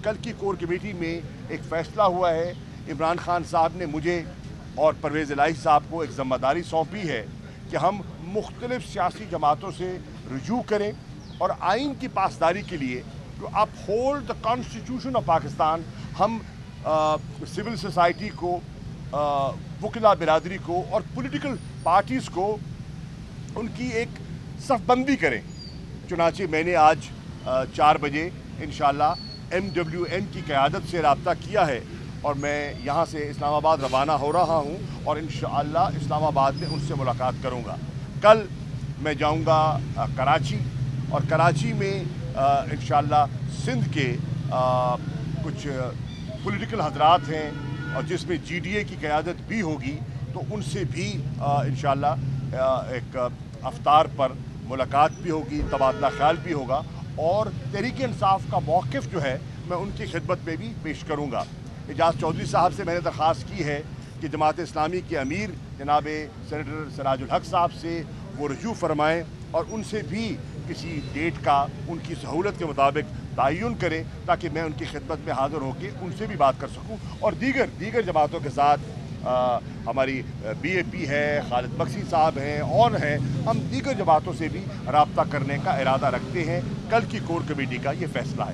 कल की core committee में एक फ़ैसला हुआ है। इमरान खान साहब ने मुझे और परवेज़ इलाही साहब को एक ज़िम्मेदारी सौंपी है कि हम मुख्तलिफ़ सियासी जमातों से रुजू करें और आइन की पासदारी के लिए to uphold the constitution of Pakistan हम सिविल सोसाइटी को, वकीला बिरादरी को और पॉलिटिकल पार्टीज़ को उनकी एक सफ़बंदी करें। चुनांचे मैंने आज 4 बजे इंशाअल्लाह MWM की क़यादत से रब्ता किया है और मैं यहाँ से इस्लामाबाद रवाना हो रहा हूँ और इंशाअल्लाह इस्लामाबाद में उनसे मुलाकात करूँगा। कल मैं जाऊँगा कराची और कराची में इंशाअल्लाह सिंध के कुछ पॉलिटिकल हज़रात हैं और जिसमें GDA की क़यादत भी होगी, तो उनसे भी इंशाअल्लाह एक अफ्तार पर मुलाकात भी होगी, तबादला ख्याल भी होगा और तहरीक इंसाफ का मौक़िफ़ जो है मैं उनकी खिदमत में भी पेश करूँगा। एजाज़ चौधरी साहब से मैंने दरख्वास्त की है कि जमात इस्लामी के अमीर जनाब सेनेटर सिराजुल हक साहब से वो रुजू फरमाएँ और उनसे भी किसी डेट का उनकी सहूलत के मुताबिक तयन करें ताकि मैं उनकी खिदमत में हाज़िर होकर उनसे भी बात कर सकूँ और दीगर जमातों के साथ हमारी BAP है, खालिद बख्शी साहब हैं और हैं, हम दीगर जमातों से भी रब्ता करने का इरादा रखते हैं। कल की कोर कमेटी का ये फ़ैसला है।